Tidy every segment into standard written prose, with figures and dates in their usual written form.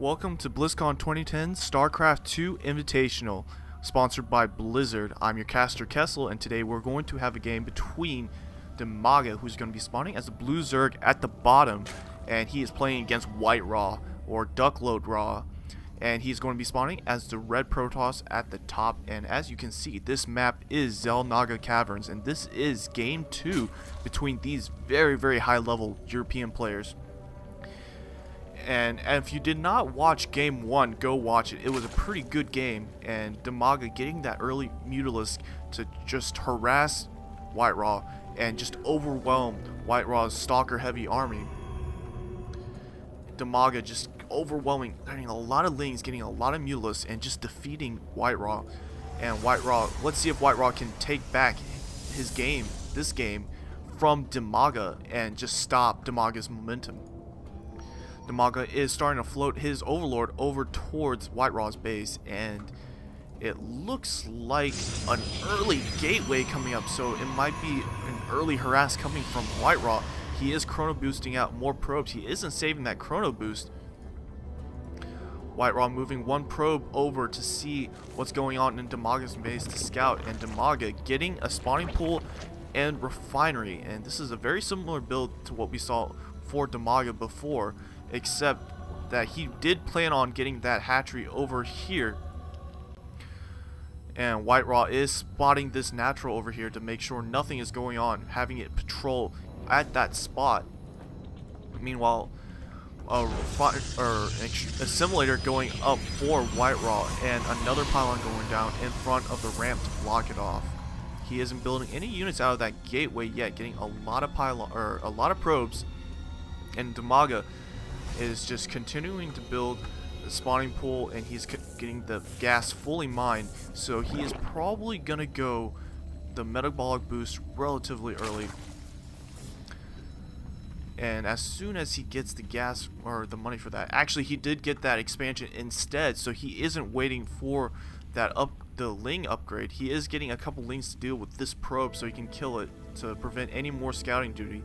Welcome to Blizzcon 2010 StarCraft 2 Invitational, sponsored by Blizzard. I'm your caster Kessel, and today we're going to have a game between Dimaga, who's going to be spawning as a blue Zerg at the bottom, and he is playing against WhiteRa, or Duckload Ra, and he's going to be spawning as the red Protoss at the top. And as you can see, this map is xel'naga Caverns, and this is game 2 between these very high level European players. And if you did not watch game 1, go watch it. It was a pretty good game, and Dimaga getting that early Mutalisk to just harass WhiteRa and just overwhelm WhiteRa's stalker heavy army. Dimaga just overwhelming, getting a lot of Lings, getting a lot of Mutalisks, and just defeating WhiteRa. And WhiteRa, let's see if WhiteRa can take back his game, this game, from Dimaga and just stop Dimaga's momentum. Dimaga is starting to float his overlord over towards WhiteRa's base, and it looks like an early gateway coming up, so it might be an early harass coming from WhiteRa. He is chrono boosting out more probes. He isn't saving that chrono boost. WhiteRa moving one probe over to see what's going on in Dimaga's base to scout, and Dimaga getting a spawning pool and refinery. And this is a very similar build to what we saw for Dimaga before, except that he did plan on getting that hatchery over here. And WhiteRa is spotting this natural over here to make sure nothing is going on, having it patrol at that spot. Meanwhile, a simulator going up for WhiteRa and another pylon going down in front of the ramp to block it off. He isn't building any units out of that gateway yet, getting a lot of probes, and Dimaga is just continuing to build the spawning pool, and he's getting the gas fully mined, so he is probably gonna go the metabolic boost relatively early. And as soon as he gets the gas or the money for that, actually he did get that expansion instead, so he isn't waiting for that the Ling upgrade. He is getting a couple Lings to deal with this probe so he can kill it to prevent any more scouting duty.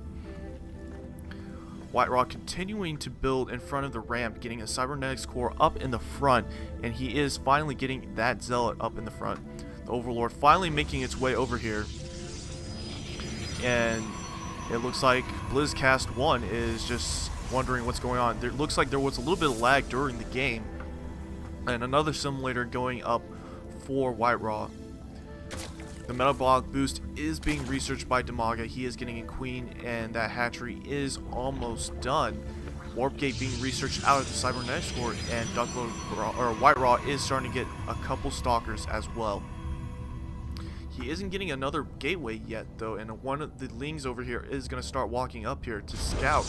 WhiteRa continuing to build in front of the ramp, getting a cybernetics core up in the front, and he is finally getting that zealot up in the front. The overlord finally making its way over here, and it looks like Blizzcast 1 is just wondering what's going on. It looks like there was a little bit of lag during the game, and another simulator going up for WhiteRa. The metabolic boost is being researched by Dimaga. He is getting a queen, and that hatchery is almost done. Warp gate being researched out of the cybernetics core, and WhiteRa is starting to get a couple stalkers as well. He isn't getting another gateway yet though, and one of the Lings over here is going to start walking up here to scout,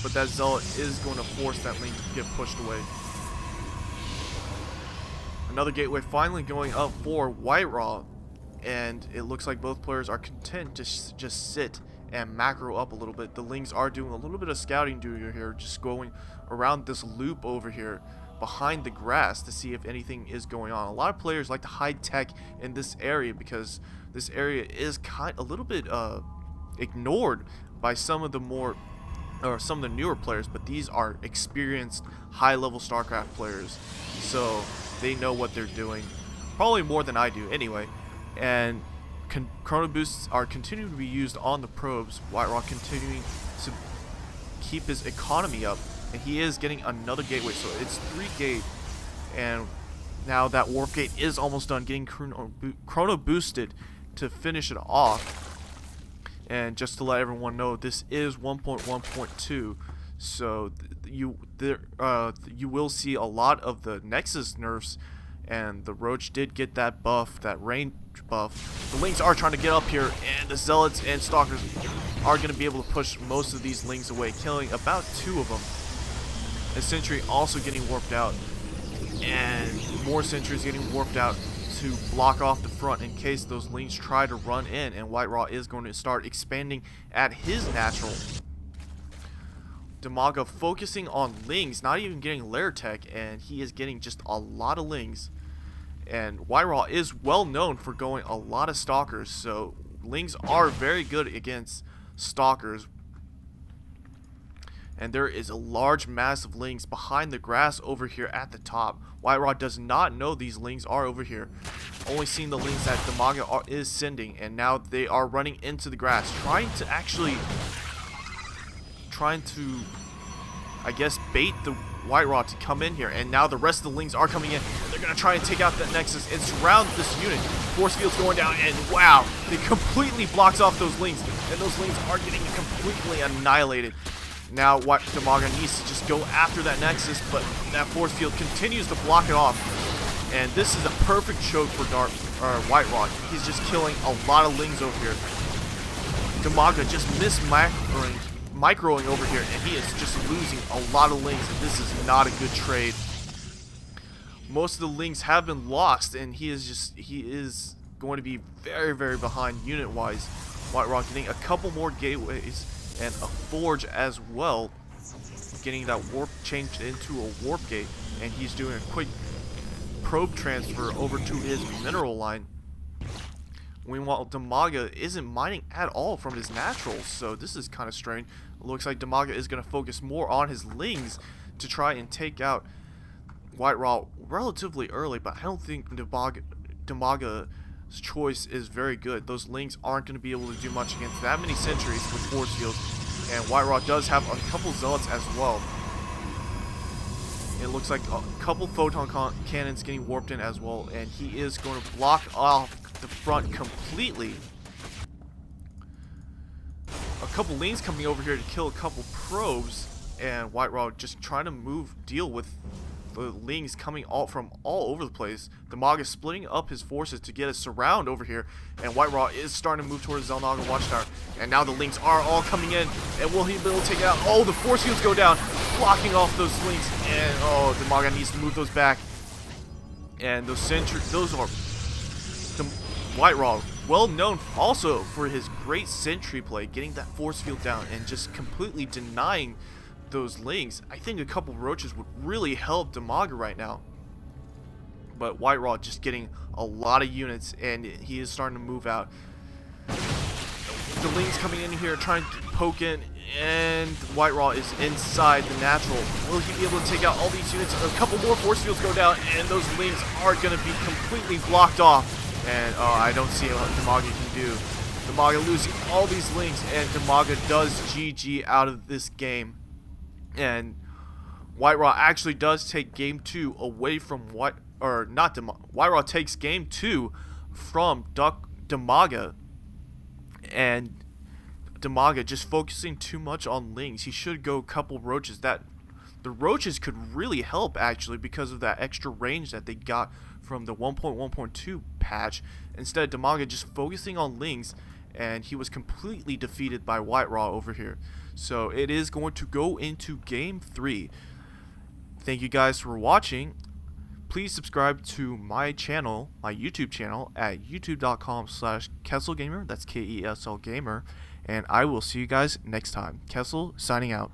but that zealot is going to force that Ling to get pushed away. Another gateway finally going up for WhiteRa, and it looks like both players are content to just sit and macro up a little bit. The Lings are doing a little bit of scouting duty here, just going around this loop over here behind the grass to see if anything is going on. A lot of players like to hide tech in this area because this area is a little bit ignored by some of the newer players, but these are experienced high-level StarCraft players, so they know what they're doing, probably more than I do anyway. And chrono boosts are continuing to be used on the probes. WhiteRa continuing to keep his economy up, and he is getting another gateway, so it's 3 gate, and now that warp gate is almost done, getting chrono boosted to finish it off. And just to let everyone know, this is 1.1.2, so you will see a lot of the Nexus nerfs, and the Roach did get that buff, that range buff. The Lings are trying to get up here, and the Zealots and Stalkers are going to be able to push most of these Lings away, killing about 2 of them. A Sentry also getting warped out, and more Sentries getting warped out to block off the front in case those Lings try to run in, and WhiteRa is going to start expanding at his natural. Dimaga focusing on Lings, not even getting lair tech, and he is getting just a lot of Lings. And WhiteRa is well known for going a lot of Stalkers, so Lings are very good against Stalkers. and there is a large mass of lings behind the grass over here at the top. WhiteRa does not know these lings are over here. Only seeing the lings that Dimaga is sending, and now they are running into the grass, trying to, I guess, bait the WhiteRa to come in here. And now the rest of the lings are coming in. They're going to try and take out that Nexus and surround this unit. Force field's going down, and wow, they completely blocks off those lings, and those lings are getting completely annihilated. Now Dimaga needs to just go after that Nexus, but that force field continues to block it off. And this is a perfect choke for WhiteRa. He's just killing a lot of lings over here. Dimaga just microing over here, and he is just losing a lot of lings, and this is not a good trade. Most of the lings have been lost, and he is going to be very, very behind unit wise. WhiteRa getting a couple more gateways and a forge as well, getting that warp changed into a warp gate, and he's doing a quick probe transfer over to his mineral line. Meanwhile, Dimaga isn't mining at all from his naturals, so this is kind of strange. It looks like Dimaga is going to focus more on his lings to try and take out WhiteRa relatively early, but I don't think Dimaga's choice is very good. Those lings aren't going to be able to do much against that many sentries with force fields, and WhiteRa does have a couple zealots as well. It looks like a couple photon cannons getting warped in as well, and he is going to block off the front completely. A couple lings coming over here to kill a couple probes, and WhiteRa just trying to deal with the lings coming from all over the place. Dimaga is splitting up his forces to get a surround over here, and WhiteRa is starting to move towards xel'naga watchtower. And now the lings are all coming in, and will he be able to take out? Oh, the force fields go down, blocking off those lings, and oh, Dimaga needs to move those back. And those are WhiteRa, well known also for his great sentry play, getting that force field down and just completely denying those lings. I think a couple roaches would really help Dimaga right now. But WhiteRa just getting a lot of units, and he is starting to move out. The lings coming in here trying to poke in, and WhiteRa is inside the natural. Will he be able to take out all these units? A couple more force fields go down, and those lings are going to be completely blocked off. And I don't see what Dimaga can do. Dimaga losing all these lings, and Dimaga does GG out of this game. And WhiteRa actually does take game 2 away from WhiteRa takes game 2 from Dimaga, and Dimaga just focusing too much on lings. He should go a couple roaches. The roaches could really help actually because of that extra range that they got from the 1.1.2 patch. Instead, Dimaga just focusing on lings, and he was completely defeated by WhiteRa over here. So it is going to go into game 3. Thank you guys for watching. Please subscribe to my channel, my YouTube channel, at youtube.com/KeselGamer. That's KESL Gamer. And I will see you guys next time. Kesel signing out.